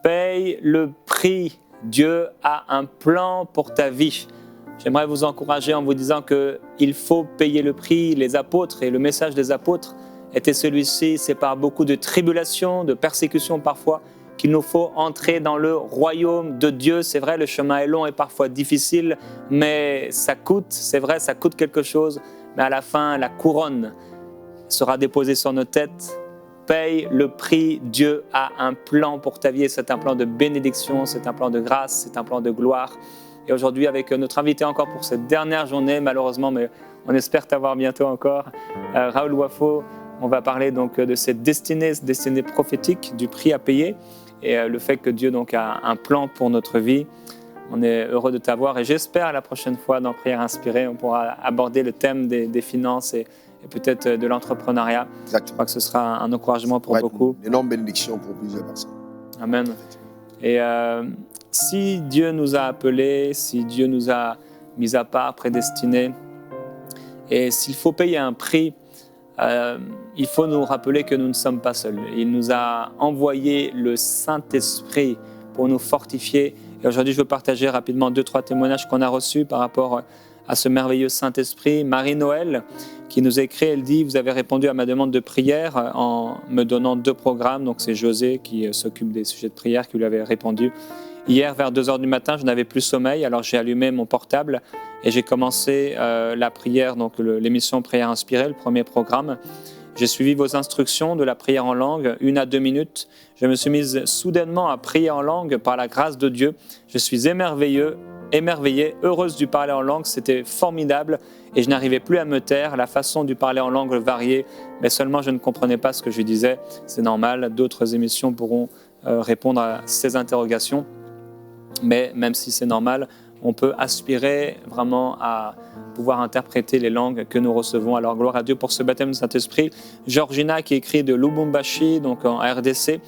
paye le prix. Dieu a un plan pour ta vie. J'aimerais vous encourager en vous disant qu'il faut payer le prix. Les apôtres et le message des apôtres était celui-ci, c'est par beaucoup de tribulations, de persécutions parfois, qu'il nous faut entrer dans le royaume de Dieu. C'est vrai, le chemin est long et parfois difficile, mais ça coûte, c'est vrai, ça coûte quelque chose. Mais à la fin, la couronne sera déposée sur nos têtes. Paye le prix. Dieu a un plan pour ta vie et c'est un plan de bénédiction, c'est un plan de grâce, c'est un plan de gloire. Et aujourd'hui, avec notre invité encore pour cette dernière journée, malheureusement, mais on espère t'avoir bientôt encore, Raoul Wafo, on va parler donc de cette destinée prophétique, du prix à payer et le fait que Dieu donc a un plan pour notre vie. On est heureux de t'avoir et j'espère la prochaine fois dans Prière Inspirée, on pourra aborder le thème des finances et peut-être de l'entrepreneuriat. Exactement. Je crois que ce sera un encouragement pour beaucoup. Une énorme bénédiction pour plusieurs personnes. Amen. Et si Dieu nous a appelés, si Dieu nous a mis à part, prédestinés, et s'il faut payer un prix, il faut nous rappeler que nous ne sommes pas seuls. Il nous a envoyé le Saint-Esprit pour nous fortifier. Et aujourd'hui, je veux partager rapidement 2-3 témoignages qu'on a reçus par rapport à ce merveilleux Saint-Esprit. Marie-Noël, qui nous écrit, elle dit « Vous avez répondu à ma demande de prière en me donnant 2 programmes. » Donc c'est José qui s'occupe des sujets de prière qui lui avait répondu. Hier, vers 2h du matin, je n'avais plus sommeil, alors j'ai allumé mon portable et j'ai commencé la prière, donc l'émission Prière Inspirée, le premier programme. J'ai suivi vos instructions de la prière en langue, 1 à 2 minutes. Je me suis mise soudainement à prier en langue par la grâce de Dieu. Je suis émerveillée, heureuse du parler en langue, c'était formidable et je n'arrivais plus à me taire. La façon du parler en langue variait, mais seulement je ne comprenais pas ce que je disais. C'est normal, d'autres émissions pourront répondre à ces interrogations. Mais même si c'est normal, on peut aspirer vraiment à pouvoir interpréter les langues que nous recevons. Alors gloire à Dieu pour ce baptême du Saint-Esprit. Georgina qui écrit de Lubumbashi, donc en RDC,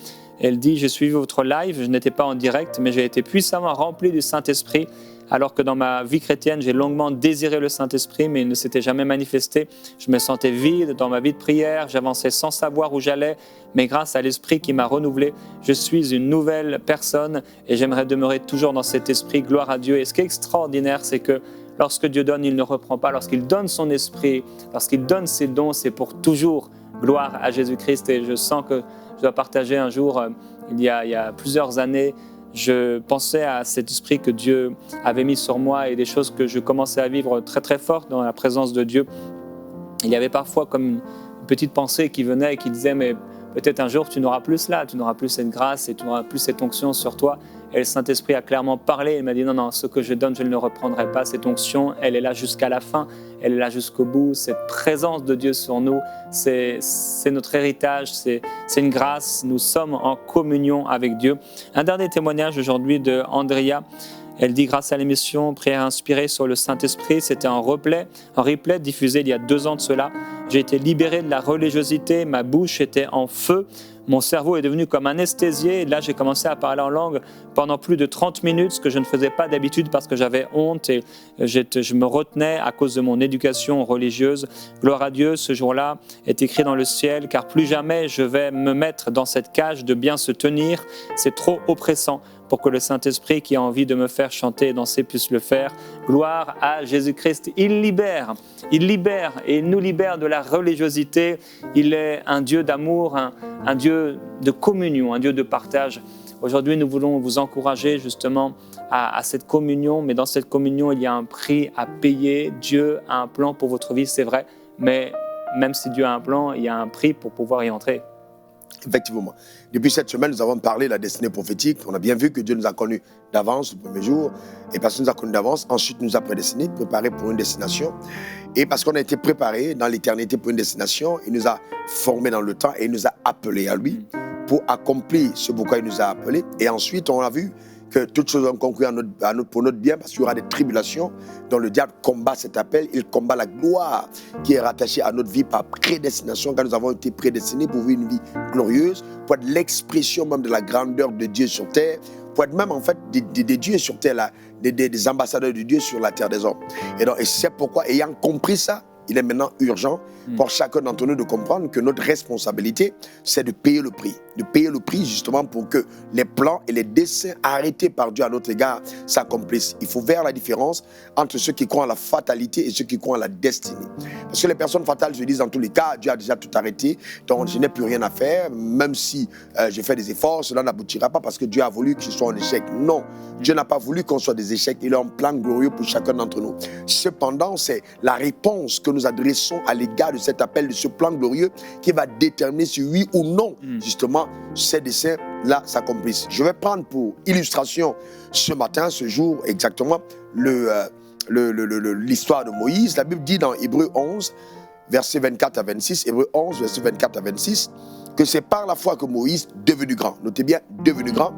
elle dit « J'ai suivi votre live, je n'étais pas en direct, mais j'ai été puissamment rempli du Saint-Esprit. Alors que dans ma vie chrétienne, j'ai longuement désiré le Saint-Esprit, mais il ne s'était jamais manifesté. Je me sentais vide dans ma vie de prière, j'avançais sans savoir où j'allais, mais grâce à l'Esprit qui m'a renouvelé, je suis une nouvelle personne et j'aimerais demeurer toujours dans cet esprit. Gloire à Dieu. Et ce qui est extraordinaire, c'est que lorsque Dieu donne, il ne reprend pas. Lorsqu'il donne son esprit, lorsqu'il donne ses dons, c'est pour toujours. Gloire à Jésus-Christ. Et je sens que je dois partager un jour, il y a plusieurs années, je pensais à cet esprit que Dieu avait mis sur moi et des choses que je commençais à vivre très très fortes dans la présence de Dieu. Il y avait parfois comme une petite pensée qui venait et qui disait mais peut-être un jour tu n'auras plus cela, tu n'auras plus cette grâce et tu n'auras plus cette onction sur toi. Et le Saint-Esprit a clairement parlé, il m'a dit non, ce que je donne je ne le reprendrai pas, cette onction elle est là jusqu'à la fin, elle est là jusqu'au bout, cette présence de Dieu sur nous, c'est notre héritage, c'est une grâce, nous sommes en communion avec Dieu. Un dernier témoignage aujourd'hui de Andrea. Elle dit grâce à l'émission Prière Inspirée sur le Saint-Esprit, c'était en replay diffusé il y a 2 ans de cela. J'ai été libéré de la religiosité, ma bouche était en feu, mon cerveau est devenu comme anesthésié. Et là, j'ai commencé à parler en langue pendant plus de 30 minutes, ce que je ne faisais pas d'habitude parce que j'avais honte et je me retenais à cause de mon éducation religieuse. Gloire à Dieu, ce jour-là est écrit dans le ciel, car plus jamais je vais me mettre dans cette cage de bien se tenir. C'est trop oppressant pour que le Saint-Esprit qui a envie de me faire chanter et danser puisse le faire. Gloire à Jésus-Christ. Il libère et il nous libère de la religiosité. Il est un Dieu d'amour, un Dieu de communion, un Dieu de partage. Aujourd'hui, nous voulons vous encourager justement à cette communion, mais dans cette communion, il y a un prix à payer. Dieu a un plan pour votre vie, c'est vrai, mais même si Dieu a un plan, il y a un prix pour pouvoir y entrer. Effectivement. Depuis cette semaine, nous avons parlé de la destinée prophétique. On a bien vu que Dieu nous a connus d'avance le premier jour. Et parce qu'il nous a connus d'avance, ensuite nous a prédestinés, préparés pour une destination. Et parce qu'on a été préparés dans l'éternité pour une destination, il nous a formés dans le temps et il nous a appelés à lui pour accomplir ce pourquoi il nous a appelés. Et ensuite, on a vu que toutes choses ont conclu pour notre bien, parce qu'il y aura des tribulations dont le diable combat cet appel, il combat la gloire qui est rattachée à notre vie par prédestination, car nous avons été prédestinés pour vivre une vie glorieuse, pour être l'expression même de la grandeur de Dieu sur terre, pour être même en fait des dieux sur terre, des ambassadeurs de Dieu sur la terre des hommes. Et c'est pourquoi, ayant compris ça, il est maintenant urgent pour chacun d'entre nous de comprendre que notre responsabilité, c'est de payer le prix. De payer le prix justement pour que les plans et les desseins arrêtés par Dieu à notre égard s'accomplissent. Il faut faire la différence entre ceux qui croient en la fatalité et ceux qui croient en la destinée. Parce que les personnes fatales se disent dans tous les cas, Dieu a déjà tout arrêté, donc je n'ai plus rien à faire, même si je fais des efforts, cela n'aboutira pas parce que Dieu a voulu que je sois en échec. Non, Dieu n'a pas voulu qu'on soit des échecs, il a un plan glorieux pour chacun d'entre nous. Cependant, c'est la réponse que nous adressons à l'égard de cet appel, de ce plan glorieux qui va déterminer si oui ou non, justement, ces desseins-là s'accomplissent. Je vais prendre pour illustration ce matin, ce jour exactement, l'histoire de Moïse. La Bible dit dans Hébreux 11, versets 24 à 26, Hébreux 11, versets 24 à 26, que c'est par la foi que Moïse, devenu grand, notez bien, devenu grand,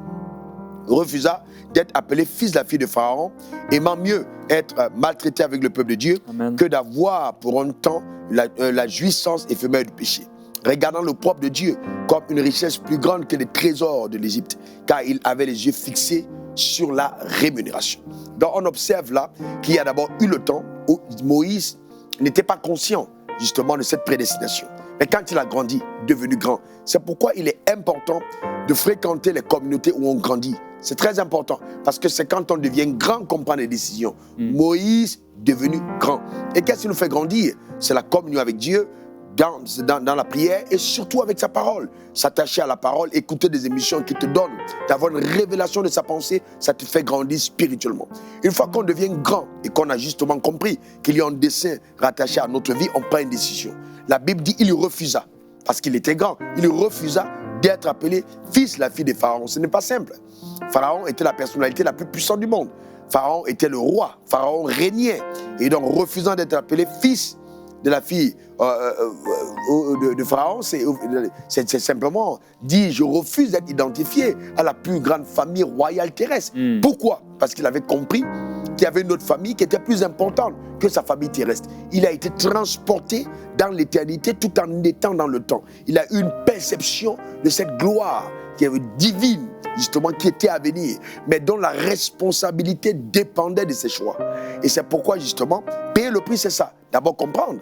refusa d'être appelé fils de la fille de Pharaon, aimant mieux être maltraité avec le peuple de Dieu Amen. que d'avoir pour un temps la jouissance éphémère du péché. Regardant le propre de Dieu comme une richesse plus grande que les trésors de l'Égypte, car il avait les yeux fixés sur la rémunération. Donc on observe là qu'il y a d'abord eu le temps où Moïse n'était pas conscient justement de cette prédestination. Mais quand il a grandi, devenu grand, c'est pourquoi il est important de fréquenter les communautés où on grandit. C'est très important parce que c'est quand on devient grand qu'on prend des décisions. Moïse devenu grand. Et qu'est-ce qui nous fait grandir? C'est la communion avec Dieu, dans la prière et surtout avec sa parole. S'attacher à la parole, écouter des émissions qui te donnent, d'avoir une révélation de sa pensée, ça te fait grandir spirituellement. Une fois qu'on devient grand et qu'on a justement compris qu'il y a un dessein rattaché à notre vie, on prend une décision. La Bible dit qu'il refusa, parce qu'il était grand, il refusa d'être appelé fils de la fille de Pharaon. Ce n'est pas simple. Pharaon était la personnalité la plus puissante du monde. Pharaon était le roi. Pharaon régnait. Et donc, refusant d'être appelé fils de la fille de Pharaon, c'est simplement dit, je refuse d'être identifié à la plus grande famille royale terrestre. Pourquoi? Parce qu'il avait compris qu'il y avait une autre famille qui était plus importante que sa famille terrestre. Il a été transporté dans l'éternité tout en étant dans le temps. Il a eu une perception de cette gloire qui est divine, justement, qui était à venir, mais dont la responsabilité dépendait de ses choix. Et c'est pourquoi, justement, payer le prix, c'est ça. D'abord comprendre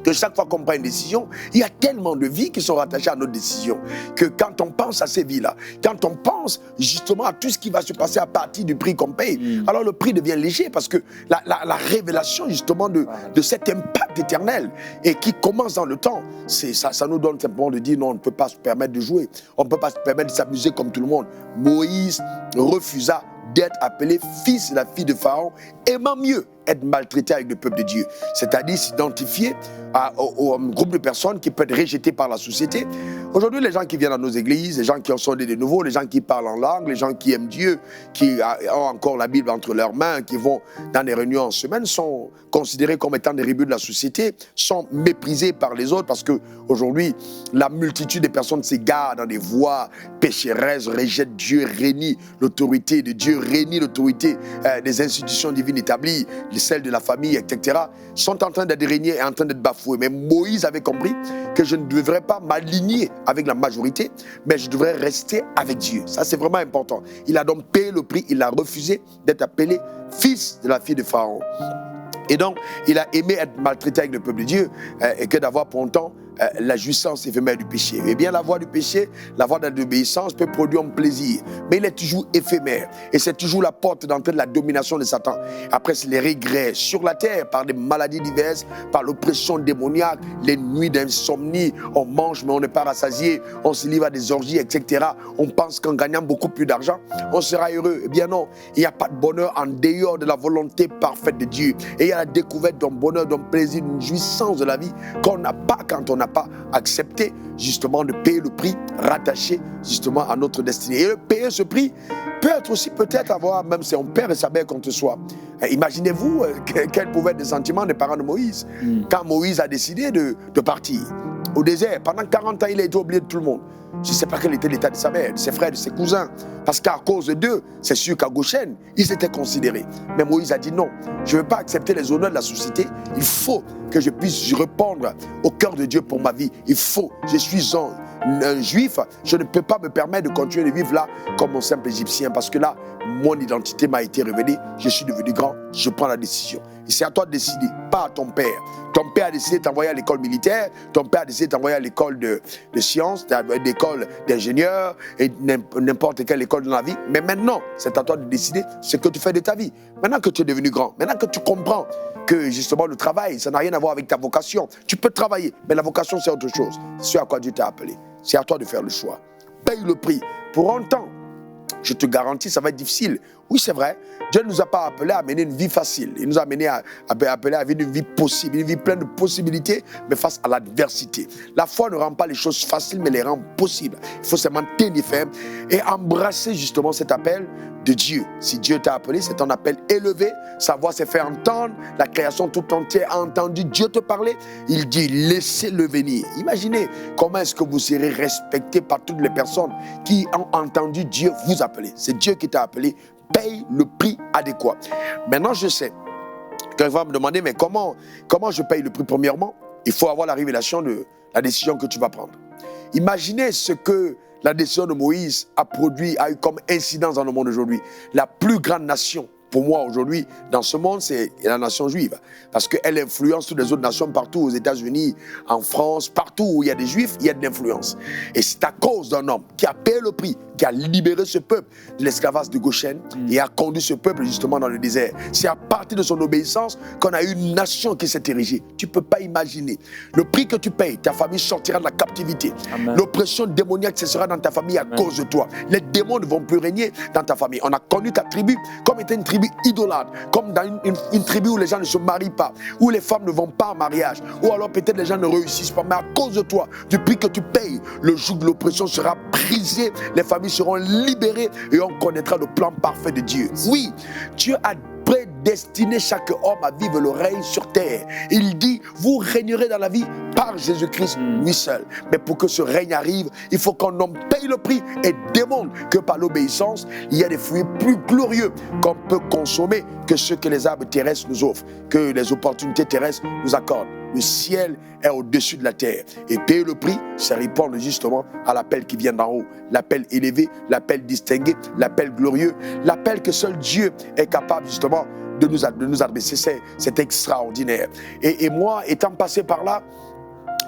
que chaque fois qu'on prend une décision, il y a tellement de vies qui sont rattachées à notre décision, que quand on pense à ces vies-là, quand on pense justement à tout ce qui va se passer à partir du prix qu'on paye, alors le prix devient léger parce que la révélation justement de cet impact éternel et qui commence dans le temps, ça nous donne simplement de dire non, on ne peut pas se permettre de jouer, on ne peut pas se permettre de s'amuser comme tout le monde. Moïse refusa d'être appelé fils de la fille de Pharaon, aimant mieux être maltraité avec le peuple de Dieu. C'est-à-dire s'identifier au groupe de personnes qui peut être rejeté par la société. Aujourd'hui, les gens qui viennent dans nos églises, les gens qui ont sondé de nouveau, les gens qui parlent en langue, les gens qui aiment Dieu, qui ont encore la Bible entre leurs mains, qui vont dans des réunions en semaine, sont considérés comme étant des rebelles de la société, sont méprisés par les autres parce qu'aujourd'hui, la multitude des personnes s'égarent dans des voies pécheresses, rejettent Dieu, renie l'autorité de Dieu, renie l'autorité des institutions divines établies, celles de la famille, etc., sont en train d'être régnés et en train d'être bafoués. Mais Moïse avait compris que je ne devrais pas m'aligner avec la majorité, mais je devrais rester avec Dieu. Ça, c'est vraiment important. Il a donc payé le prix, il a refusé d'être appelé fils de la fille de Pharaon. Et donc, il a aimé être maltraité avec le peuple de Dieu et que d'avoir pour autant la jouissance éphémère du péché. Eh bien, la voie du péché, la voie de l'obéissance peut produire un plaisir, mais il est toujours éphémère. Et c'est toujours la porte d'entrée de la domination de Satan. Après, c'est les regrets sur la terre par des maladies diverses, par l'oppression démoniaque, les nuits d'insomnie, on mange mais on n'est pas rassasié, on se livre à des orgies, etc. On pense qu'en gagnant beaucoup plus d'argent, on sera heureux. Eh bien non, il n'y a pas de bonheur en dehors de la volonté parfaite de Dieu. Et il y a la découverte d'un bonheur, d'un plaisir, d'une jouissance de la vie qu'on n'a pas quand on n'a pas accepté justement de payer le prix rattaché justement à notre destinée. Et payer ce prix peut être aussi peut-être avoir même son père et sa mère contre soi. Imaginez-vous quels pouvaient être les sentiments des parents de Moïse quand Moïse a décidé de partir au désert. Pendant 40 ans, il a été oublié de tout le monde. Je ne sais pas quel était l'état de sa mère, de ses frères, de ses cousins. Parce qu'à cause d'eux, c'est sûr qu'à Goshen, ils étaient considérés. Mais Moïse a dit non, je ne veux pas accepter les honneurs de la société. Il faut que je puisse répondre au cœur de Dieu pour ma vie. Il faut, je suis un juif, je ne peux pas me permettre de continuer de vivre là comme un simple égyptien. Parce que là, mon identité m'a été révélée, je suis devenu grand. je prends la décision. Et c'est à toi de décider, pas à ton père. Ton père a décidé de t'envoyer à l'école militaire, ton père a décidé de t'envoyer à l'école de sciences, l'école d'ingénieur, et n'importe quelle école dans la vie. Mais maintenant, c'est à toi de décider ce que tu fais de ta vie. Maintenant que tu es devenu grand, maintenant que tu comprends que justement le travail, ça n'a rien à voir avec ta vocation. Tu peux travailler, mais la vocation c'est autre chose. C'est ce à quoi Dieu t'a appelé. C'est à toi de faire le choix. Paye le prix. Pour un temps, je te garantis, ça va être difficile. Oui, c'est vrai. Dieu ne nous a pas appelés à mener une vie facile. Il nous a appelés à vivre une vie possible, une vie pleine de possibilités, mais face à l'adversité. La foi ne rend pas les choses faciles, mais les rend possibles. Il faut seulement tenir ferme et embrasser justement cet appel de Dieu. Si Dieu t'a appelé, c'est un appel élevé. Sa voix s'est fait entendre. La création tout entière a entendu Dieu te parler. Il dit, laissez-le venir. Imaginez comment est-ce que vous serez respecté par toutes les personnes qui ont entendu Dieu vous appeler. C'est Dieu qui t'a appelé. Paye le prix adéquat. Maintenant, je sais. Quelqu'un va me demander, mais comment je paye le prix? Premièrement, il faut avoir la révélation de la décision que tu vas prendre. Imaginez ce que la décision de Moïse a eu comme incidence dans le monde aujourd'hui. La plus grande nation, pour moi aujourd'hui, dans ce monde, c'est la nation juive. Parce qu'elle influence toutes les autres nations partout, aux États-Unis, en France, partout où il y a des juifs, il y a de l'influence. Et c'est à cause d'un homme qui a payé le prix, qui a libéré ce peuple de l'esclavage de Goshen et a conduit ce peuple justement dans le désert. C'est à partir de son obéissance qu'on a eu une nation qui s'est érigée. Tu ne peux pas imaginer. Le prix que tu payes, ta famille sortira de la captivité. L'oppression démoniaque cessera dans ta famille à cause de toi. Les démons ne vont plus régner dans ta famille. On a connu ta tribu comme étant une tribu idolâtre, comme dans une tribu où les gens ne se marient pas, où les femmes ne vont pas en mariage, ou alors peut-être les gens ne réussissent pas. Mais à cause de toi, du prix que tu payes, le joug de l'oppression sera brisé, les familles seront libérées et on connaîtra le plan parfait de Dieu. Oui, Dieu a prédestiné chaque homme à vivre le règne sur terre. Il dit, vous régnerez dans la vie par Jésus-Christ, lui seul. Mais pour que ce règne arrive, il faut qu'un homme paye le prix et démontre que par l'obéissance, il y a des fruits plus glorieux qu'on peut consommer que ceux que les arbres terrestres nous offrent, que les opportunités terrestres nous accordent. Le ciel est au-dessus de la terre. Et payer le prix, c'est répondre justement à l'appel qui vient d'en haut. L'appel élevé, l'appel distingué, l'appel glorieux, l'appel que seul Dieu est capable justement de nous adresser. C'est extraordinaire. Et moi, étant passé par là,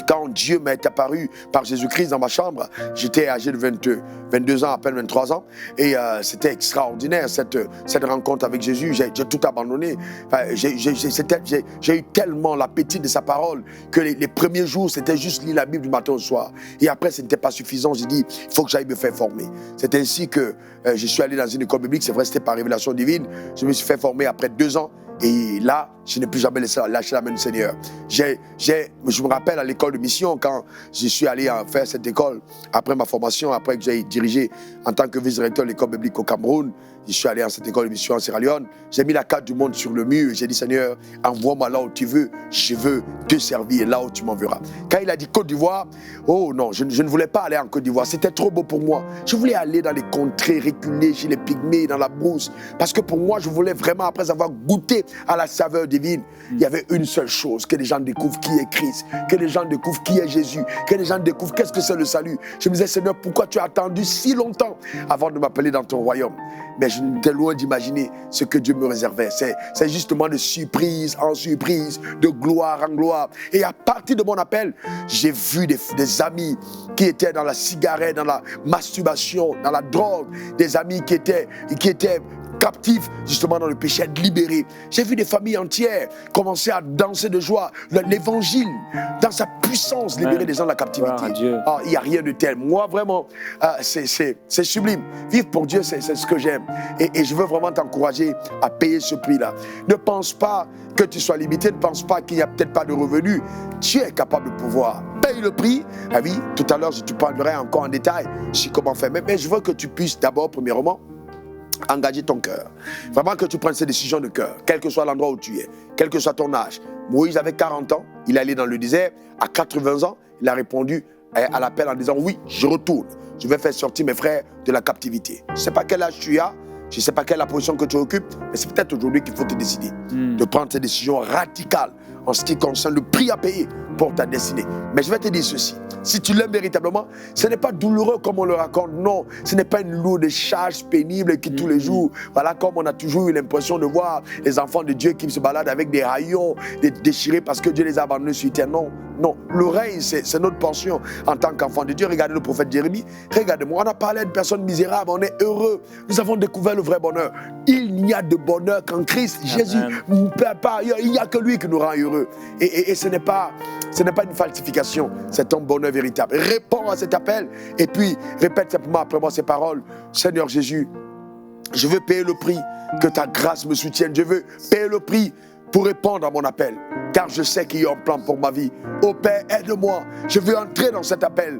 quand Dieu m'est apparu par Jésus-Christ dans ma chambre, j'étais âgé de 22 ans, à peine 23 ans, et c'était extraordinaire cette rencontre avec Jésus. J'ai tout abandonné. Enfin, j'ai eu tellement l'appétit de sa parole que les premiers jours, c'était juste lire la Bible du matin au soir. Et après, ce n'était pas suffisant. J'ai dit, il faut que j'aille me faire former. C'est ainsi que je suis allé dans une école biblique. C'est vrai, c'était par révélation divine. Je me suis fait former après 2 ans. Et là, je n'ai plus jamais lâché la main du Seigneur. Je me rappelle à l'école de mission, quand je suis allé faire cette école, après ma formation, après que j'ai dirigé en tant que vice-directeur de l'école biblique au Cameroun, je suis allé à cette école de mission en Sierra Leone. J'ai mis la carte du monde sur le mur. J'ai dit, Seigneur, envoie-moi là où tu veux. Je veux te servir là où tu m'enverras. Quand il a dit Côte d'Ivoire, oh non, je ne voulais pas aller en Côte d'Ivoire. C'était trop beau pour moi. Je voulais aller dans les contrées reculées, chez les pygmées, dans la brousse. Parce que pour moi, je voulais vraiment, après avoir goûté à la saveur divine, il y avait une seule chose, que les gens découvrent qui est Christ, que les gens découvrent qui est Jésus, que les gens découvrent qu'est-ce que c'est le salut. Je me disais, Seigneur, pourquoi tu as attendu si longtemps avant de m'appeler dans ton royaume? Mais je n'étais loin d'imaginer ce que Dieu me réservait. C'est justement de surprise en surprise, de gloire en gloire. Et à partir de mon appel, j'ai vu des amis qui étaient dans la cigarette, dans la masturbation, dans la drogue, des amis qui étaient captifs justement dans le péché, être libérés. J'ai vu des familles entières commencer à danser de joie. L'évangile, dans sa puissance, libérer les gens de la captivité. Oh, il n'y a rien de tel. Moi, vraiment, c'est sublime. Vivre pour Dieu, c'est ce que j'aime. Et je veux vraiment t'encourager à payer ce prix-là. Ne pense pas que tu sois limité, ne pense pas qu'il n'y a peut-être pas de revenus. Dieu est capable de pouvoir. Paye le prix. Ah oui, tout à l'heure, je te parlerai encore en détail sur comment faire. Mais je veux que tu puisses d'abord, premièrement, engager ton cœur. Vraiment que tu prennes ces décisions de cœur, quel que soit l'endroit où tu es, quel que soit ton âge. Moïse avait 40 ans, il est allé dans le désert. À 80 ans, il a répondu à l'appel en disant, oui, je retourne. Je vais faire sortir mes frères de la captivité. Je ne sais pas quel âge tu as, Je ne sais pas quelle est la position que tu occupes, mais c'est peut-être aujourd'hui qu'il faut te décider de prendre cette décision radicale en ce qui concerne le prix à payer pour ta destinée. Mais je vais te dire ceci. Si tu l'aimes véritablement, ce n'est pas douloureux comme on le raconte. Non, ce n'est pas une lourde charge pénible qui tous les jours, voilà, comme on a toujours eu l'impression de voir les enfants de Dieu qui se baladent avec des rayons déchirés parce que Dieu les a abandonnés sur terre. Non, non. Le règne, c'est notre pension en tant qu'enfant de Dieu. Regardez le prophète Jérémie. Regardez-moi, on a parlé de personnes misérables, on est heureux. Nous avons découvert le vrai bonheur. Il n'y a de bonheur qu'en Christ. Amen. Jésus, il n'y a que lui qui nous rend heureux. Et ce n'est pas une falsification, c'est un bonheur véritable. Réponds à cet appel et puis répète simplement après moi ces paroles. Seigneur Jésus, je veux payer le prix, que ta grâce me soutienne. Je veux payer le prix pour répondre à mon appel, car je sais qu'il y a un plan pour ma vie. Ô Père, aide-moi. Je veux entrer dans cet appel.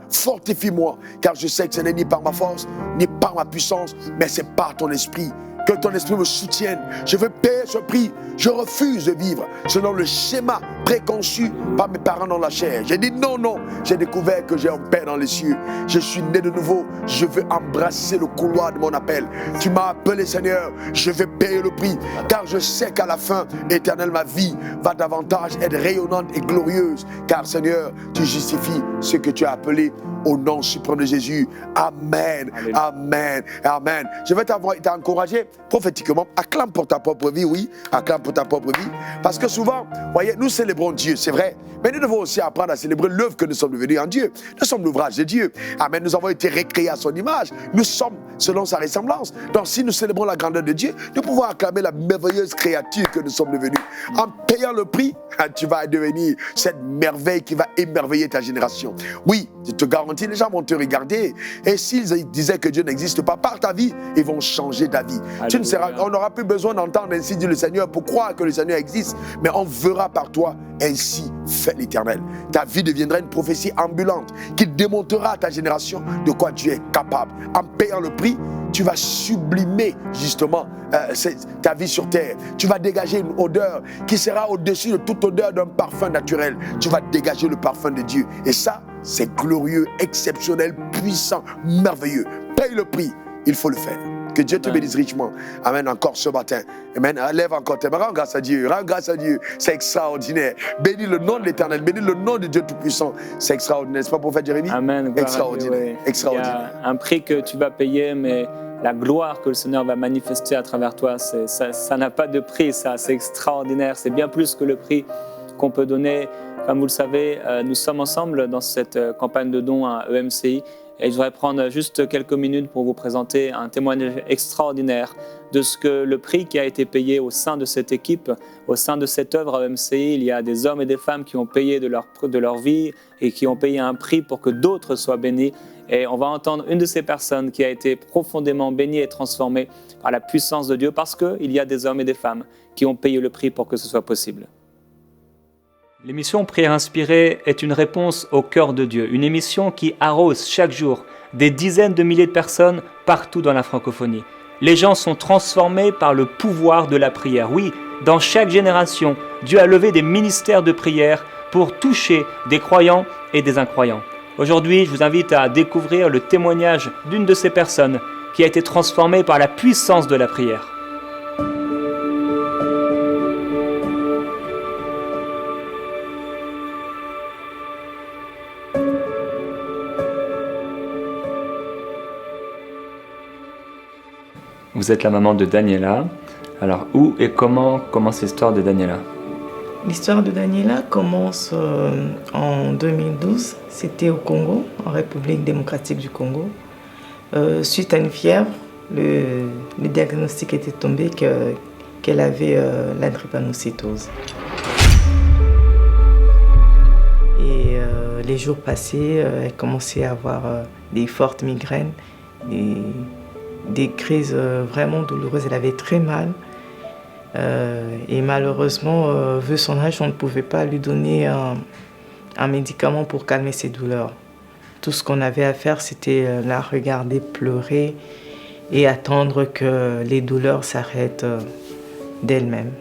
Fortifie-moi, car je sais que ce n'est ni par ma force, ni par ma puissance, mais c'est par ton esprit. Que ton esprit me soutienne. Je veux payer ce prix. Je refuse de vivre selon le schéma préconçu par mes parents dans la chair. J'ai dit non, non. J'ai découvert que j'ai un Père dans les cieux. Je suis né de nouveau. Je veux embrasser le couloir de mon appel. Tu m'as appelé, Seigneur. Je vais payer le prix. Car je sais qu'à la fin, éternelle, ma vie va davantage être rayonnante et glorieuse. Car, Seigneur, tu justifies ce que tu as appelé au nom suprême de Jésus. Amen. Amen. Amen. Je vais t'encourager prophétiquement. Acclame pour ta propre vie, oui. Acclame pour ta propre vie. Parce que souvent, voyez, nous célébrons Dieu, c'est vrai. Mais nous devons aussi apprendre à célébrer l'œuvre que nous sommes devenus en Dieu. Nous sommes l'ouvrage de Dieu. Amen. Nous avons été recréés à son image. Nous sommes selon sa ressemblance. Donc si nous célébrons la grandeur de Dieu, nous pouvons acclamer la merveilleuse créature que nous sommes devenus. En payant le prix, tu vas devenir cette merveille qui va émerveiller ta génération. Oui, je te garantis, les gens vont te regarder. Et s'ils disaient que Dieu n'existe pas, par ta vie, ils vont changer ta vie. On n'aura plus besoin d'entendre ainsi dit le Seigneur pour croire que le Seigneur existe, mais on verra par toi ainsi fait l'Éternel. Ta vie deviendra une prophétie ambulante qui démontrera à ta génération de quoi Dieu est capable. En payant le prix, tu vas sublimer justement ta vie sur terre. Tu vas dégager une odeur qui sera au-dessus de toute odeur d'un parfum naturel. Tu vas dégager le parfum de Dieu. Et ça, c'est glorieux, exceptionnel, puissant, merveilleux. Paye le prix, il faut le faire. Que Dieu te bénisse richement. Amen. Encore ce matin. Amen. Lève encore tes mains. Rends grâce à Dieu. Rends grâce à Dieu. C'est extraordinaire. Bénis le nom de l'Éternel. Bénis le nom de Dieu Tout-Puissant. C'est extraordinaire. N'est-ce pas, prophète Jérémie? Amen. Extraordinaire. Dieu, oui. Extraordinaire. Il y a un prix que tu vas payer, mais la gloire que le Seigneur va manifester à travers toi, ça n'a pas de prix. Ça, c'est extraordinaire. C'est bien plus que le prix qu'on peut donner. Comme vous le savez, nous sommes ensemble dans cette campagne de dons à EMCI. Et je voudrais prendre juste quelques minutes pour vous présenter un témoignage extraordinaire de ce que le prix qui a été payé au sein de cette équipe, au sein de cette œuvre à EMCI. Il y a des hommes et des femmes qui ont payé de leur vie et qui ont payé un prix pour que d'autres soient bénis. Et on va entendre une de ces personnes qui a été profondément bénie et transformée par la puissance de Dieu parce qu'il y a des hommes et des femmes qui ont payé le prix pour que ce soit possible. L'émission Prière Inspirée est une réponse au cœur de Dieu, une émission qui arrose chaque jour des dizaines de milliers de personnes partout dans la francophonie. Les gens sont transformés par le pouvoir de la prière. Oui, dans chaque génération, Dieu a levé des ministères de prière pour toucher des croyants et des incroyants. Aujourd'hui, je vous invite à découvrir le témoignage d'une de ces personnes qui a été transformée par la puissance de la prière. Vous êtes la maman de Daniela. Alors, où et comment commence l'histoire de Daniela? L'histoire de Daniela commence en 2012. C'était au Congo, en République démocratique du Congo. Suite à une fièvre, le diagnostic était tombé qu'elle avait la drépanocytose. Et les jours passés, elle commençait à avoir des fortes migraines, des crises vraiment douloureuses. Elle avait très mal. Et malheureusement, vu son âge, on ne pouvait pas lui donner un médicament pour calmer ses douleurs. Tout ce qu'on avait à faire, c'était la regarder pleurer et attendre que les douleurs s'arrêtent d'elles-mêmes.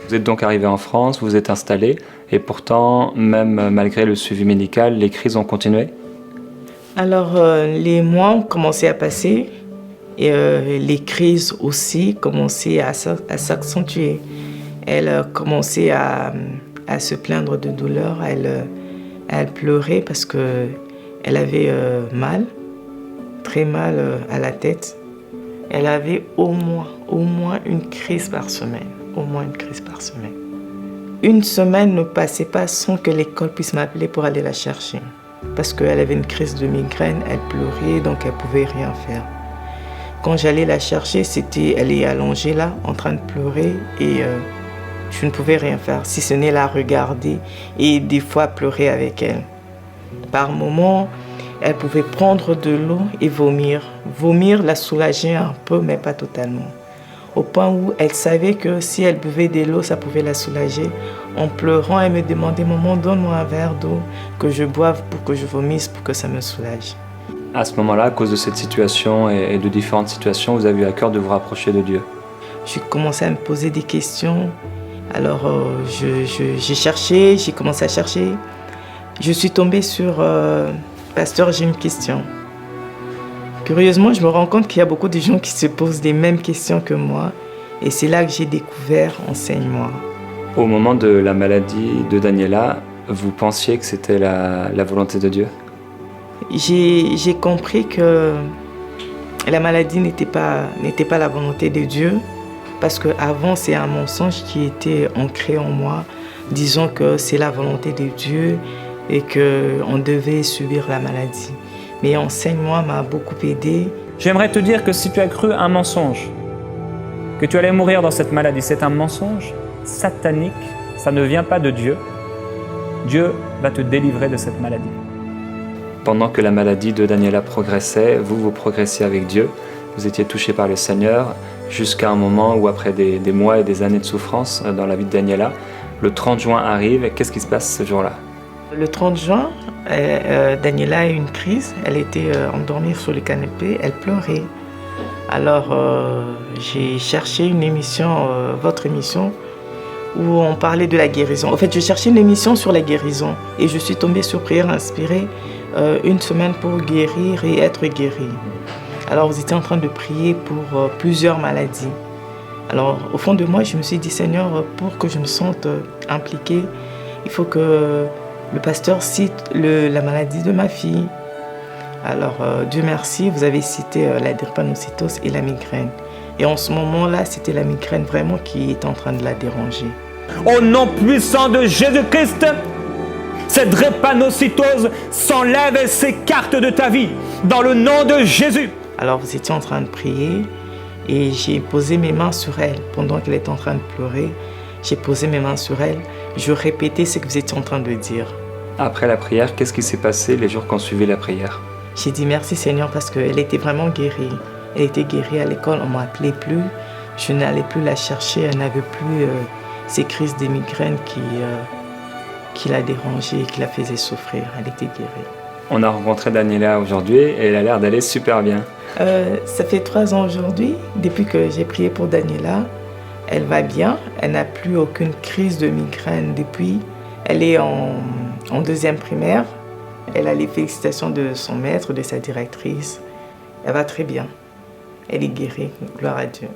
Vous êtes donc arrivé en France, vous vous êtes installé, et pourtant, même malgré le suivi médical, les crises ont continué? Alors, les mois ont commencé à passer. Et les crises aussi commençaient à s'accentuer. Elle commençait à se plaindre de douleur. Elle pleurait parce qu'elle avait mal, très mal à la tête. Elle avait au moins une crise par semaine. Au moins une crise par semaine. Une semaine ne passait pas sans que l'école puisse m'appeler pour aller la chercher. Parce qu'elle avait une crise de migraine, elle pleurait, donc elle ne pouvait rien faire. Quand j'allais la chercher, elle est allongée là, en train de pleurer, et je ne pouvais rien faire, si ce n'est la regarder et des fois pleurer avec elle. Par moments, elle pouvait prendre de l'eau et vomir. Vomir la soulageait un peu, mais pas totalement. Au point où elle savait que si elle buvait de l'eau, ça pouvait la soulager. En pleurant, elle me demandait « Maman, donne-moi un verre d'eau que je boive pour que je vomisse, pour que ça me soulage. » À ce moment-là, à cause de cette situation et de différentes situations, vous avez eu à cœur de vous rapprocher de Dieu. J'ai commencé à me poser des questions. Alors, j'ai cherché, j'ai commencé à chercher. Je suis tombée sur « Pasteur, j'ai une question ». Curieusement, je me rends compte qu'il y a beaucoup de gens qui se posent les mêmes questions que moi. Et c'est là que j'ai découvert « Enseigne-moi ». Au moment de la maladie de Daniela, vous pensiez que c'était la volonté de Dieu ? J'ai compris que la maladie n'était pas la volonté de Dieu, parce qu'avant, c'est un mensonge qui était ancré en moi, disant que c'est la volonté de Dieu et qu'on devait subir la maladie. Mais Enseigne-moi m'a beaucoup aidé. J'aimerais te dire que si tu as cru un mensonge, que tu allais mourir dans cette maladie, c'est un mensonge satanique, ça ne vient pas de Dieu. Dieu va te délivrer de cette maladie. Pendant que la maladie de Daniela progressait, vous progressiez avec Dieu, vous étiez touché par le Seigneur, jusqu'à un moment où après des mois et des années de souffrance dans la vie de Daniela, le 30 juin arrive, qu'est-ce qui se passe ce jour-là ? Le 30 juin, Daniela a eu une crise, elle était endormie sur le canapé, elle pleurait. Alors j'ai cherché une émission, votre émission, où on parlait de la guérison. En fait, je cherchais une émission sur la guérison et je suis tombée sur Prière inspirée, une semaine pour guérir et être guéri. Alors vous étiez en train de prier pour plusieurs maladies. Alors au fond de moi, je me suis dit, Seigneur, pour que je me sente impliquée, il faut que le pasteur cite la maladie de ma fille. Alors Dieu merci, vous avez cité la drépanocytose et la migraine. Et en ce moment-là, c'était la migraine vraiment qui est en train de la déranger. Au nom puissant de Jésus-Christ, cette drépanocytose s'enlève et s'écarte de ta vie, dans le nom de Jésus. Alors vous étiez en train de prier et j'ai posé mes mains sur elle. Pendant qu'elle était en train de pleurer, j'ai posé mes mains sur elle. Je répétais ce que vous étiez en train de dire. Après la prière, qu'est-ce qui s'est passé les jours qu'on suivait la prière ? J'ai dit merci Seigneur parce qu'elle était vraiment guérie. Elle était guérie à l'école, on ne m'appelait plus. Je n'allais plus la chercher, elle n'avait plus ces crises de migraine qui la dérangeaient et qui la faisaient souffrir. Elle était guérie. On a rencontré Daniela aujourd'hui et elle a l'air d'aller super bien. Ça fait 3 ans aujourd'hui, depuis que j'ai prié pour Daniela. Elle va bien, elle n'a plus aucune crise de migraine depuis. Elle est en 2e primaire. Elle a les félicitations de son maître, de sa directrice. Elle va très bien. Elle est guérie, gloire à Dieu.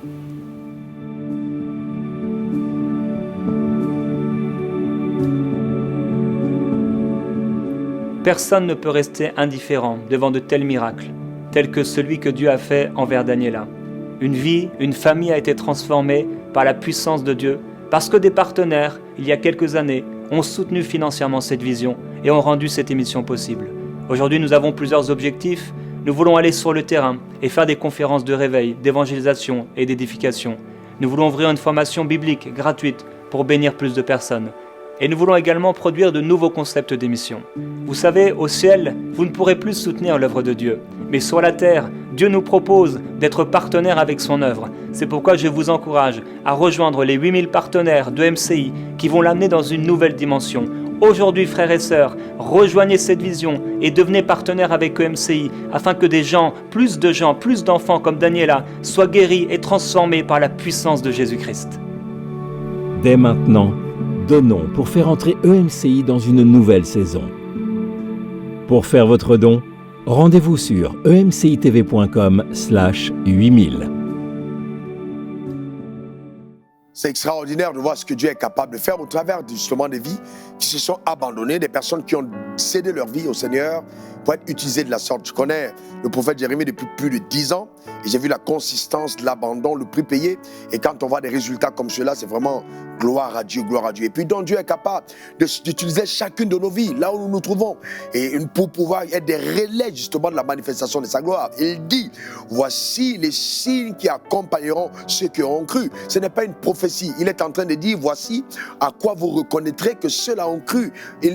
Personne ne peut rester indifférent devant de tels miracles, tels que celui que Dieu a fait envers Daniela. Une vie, une famille a été transformée par la puissance de Dieu, parce que des partenaires, il y a quelques années, ont soutenu financièrement cette vision et ont rendu cette émission possible. Aujourd'hui, nous avons plusieurs objectifs. Nous voulons aller sur le terrain et faire des conférences de réveil, d'évangélisation et d'édification. Nous voulons ouvrir une formation biblique gratuite pour bénir plus de personnes. Et nous voulons également produire de nouveaux concepts d'émissions. Vous savez, au ciel, vous ne pourrez plus soutenir l'œuvre de Dieu. Mais sur la terre, Dieu nous propose d'être partenaires avec son œuvre. C'est pourquoi je vous encourage à rejoindre les 8000 partenaires de MCI qui vont l'amener dans une nouvelle dimension. Aujourd'hui, frères et sœurs, rejoignez cette vision et devenez partenaires avec EMCI afin que des gens, plus d'enfants comme Daniela, soient guéris et transformés par la puissance de Jésus-Christ. Dès maintenant, donnons pour faire entrer EMCI dans une nouvelle saison. Pour faire votre don, rendez-vous sur emcitv.com/8000. C'est extraordinaire de voir ce que Dieu est capable de faire au travers justement des vies qui se sont abandonnées, des personnes qui ont cédé leur vie au Seigneur pour être utilisées de la sorte. Je connais le prophète Jérémie depuis plus de 10 ans et j'ai vu la consistance de l'abandon, le prix payé. Et quand on voit des résultats comme cela, c'est vraiment gloire à Dieu, gloire à Dieu. Et puis donc Dieu est capable d'utiliser chacune de nos vies, là où nous nous trouvons, et pour pouvoir être des relais justement de la manifestation de sa gloire. Il dit, voici les signes qui accompagneront ceux qui auront cru. Ce n'est pas une prophétie. Il est en train de dire, voici à quoi vous reconnaîtrez que ceux-là ont cru.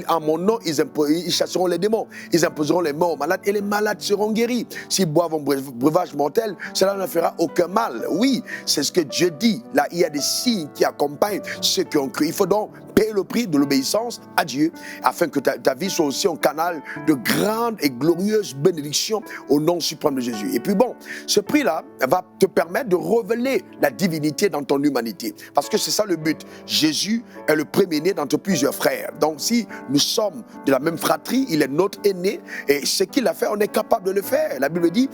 En mon nom, ils chasseront les démons, ils imposeront les morts aux malades et les malades seront guéris. S'ils boivent un breuvage mortel, cela ne fera aucun mal. Oui, c'est ce que Dieu dit. Là, il y a des signes qui accompagnent ceux qui ont cru. Il faut donc payer le prix de l'obéissance à Dieu afin que ta vie soit aussi un canal de grande et glorieuse bénédiction au nom suprême de Jésus. Et puis bon, ce prix-là va te permettre de révéler la divinité dans ton humanité. Parce que c'est ça le but. Jésus est le premier-né d'entre plusieurs frères. Donc si nous sommes de la même fratrie, il est notre aîné et ce qu'il a fait, on est capable de le faire. La Bible dit,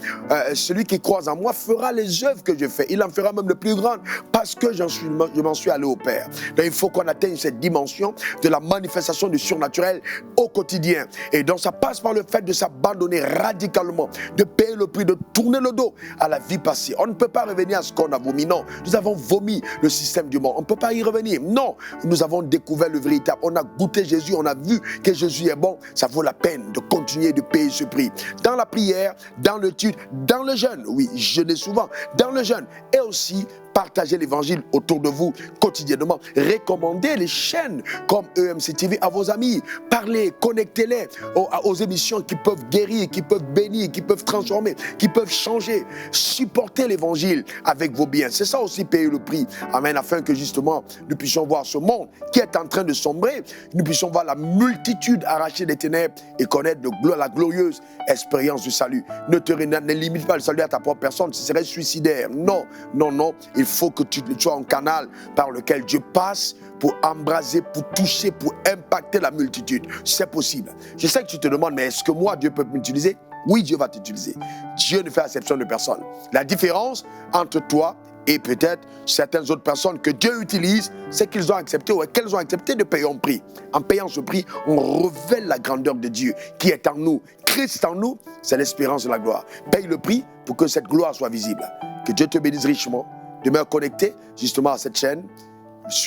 celui qui croit en moi fera les œuvres que je fais. Il en fera même de plus grandes parce que je m'en suis allé au Père. Donc il faut qu'on atteigne cette dimension de la manifestation du surnaturel au quotidien. Et donc ça passe par le fait de s'abandonner radicalement, de payer le prix, de tourner le dos à la vie passée. On ne peut pas revenir à ce qu'on a vomi. Non, nous avons vomi le système du monde. On ne peut pas y revenir. Non, nous avons découvert le véritable. On a goûté Jésus, on a vu que Jésus est bon. Ça vaut la peine de continuer de payer ce prix. Dans la prière, dans l'étude, dans le jeûne. Oui, jeûner souvent. Dans le jeûne et aussi partagez l'évangile autour de vous quotidiennement. Recommandez les chaînes comme EMC TV à vos amis. Parlez, connectez-les aux émissions qui peuvent guérir, qui peuvent bénir, qui peuvent transformer, qui peuvent changer. Supportez l'évangile avec vos biens. C'est ça aussi payer le prix. Amen. Afin que justement nous puissions voir ce monde qui est en train de sombrer. Nous puissions voir la multitude arrachée des ténèbres et connaître la glorieuse expérience du salut. Ne limite pas le salut à ta propre personne. Ce serait suicidaire. Non, non, non. Il faut que tu sois un canal par lequel Dieu passe pour embraser, pour toucher, pour impacter la multitude. C'est possible. Je sais que tu te demandes, mais est-ce que moi, Dieu peut m'utiliser? Oui, Dieu va t'utiliser. Dieu ne fait exception de personne. La différence entre toi et peut-être certaines autres personnes que Dieu utilise, c'est qu'ils ont accepté ou qu'elles ont accepté de payer un prix. En payant ce prix, on révèle la grandeur de Dieu qui est en nous. Christ en nous, c'est l'espérance de la gloire. Paye le prix pour que cette gloire soit visible. Que Dieu te bénisse richement. Demeure connecté justement à cette chaîne.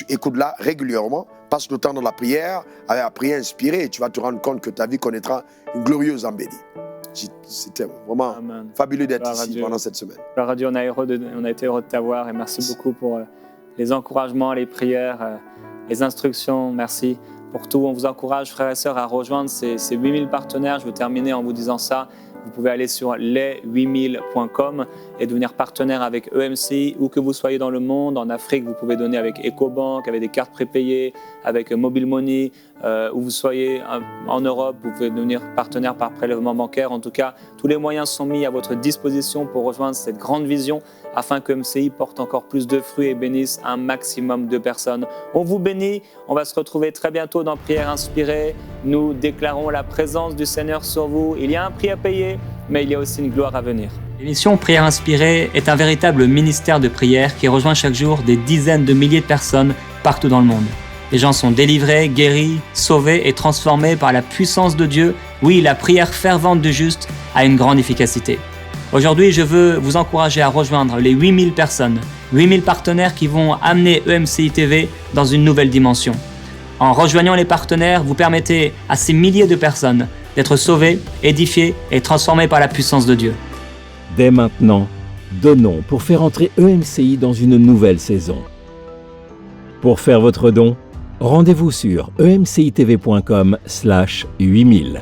Écoute-la régulièrement. Passe le temps dans la prière, avec la prière inspirée, et tu vas te rendre compte que ta vie connaîtra une glorieuse embellie. C'était vraiment fabuleux d'être ici pendant cette semaine. Gloire à Dieu, on a été heureux de t'avoir et merci beaucoup pour les encouragements, les prières, les instructions. Merci pour tout. On vous encourage, frères et sœurs, à rejoindre ces 8000 partenaires. Je veux terminer en vous disant ça. Vous pouvez aller sur les8000.com et devenir partenaire avec EMC, où que vous soyez dans le monde. En Afrique, vous pouvez donner avec EcoBank, avec des cartes prépayées, avec Mobile Money. Où vous soyez en Europe, vous pouvez devenir partenaire par prélèvement bancaire. En tout cas, tous les moyens sont mis à votre disposition pour rejoindre cette grande vision afin que MCI porte encore plus de fruits et bénisse un maximum de personnes. On vous bénit. On va se retrouver très bientôt dans Prière Inspirée. Nous déclarons la présence du Seigneur sur vous. Il y a un prix à payer, mais il y a aussi une gloire à venir. L'émission Prière Inspirée est un véritable ministère de prière qui rejoint chaque jour des dizaines de milliers de personnes partout dans le monde. Les gens sont délivrés, guéris, sauvés et transformés par la puissance de Dieu. Oui, la prière fervente du juste a une grande efficacité. Aujourd'hui, je veux vous encourager à rejoindre les 8000 personnes, 8000 partenaires qui vont amener EMCI TV dans une nouvelle dimension. En rejoignant les partenaires, vous permettez à ces milliers de personnes d'être sauvées, édifiées et transformées par la puissance de Dieu. Dès maintenant, donnons pour faire entrer EMCI dans une nouvelle saison. Pour faire votre don, rendez-vous sur emcitv.com/8000.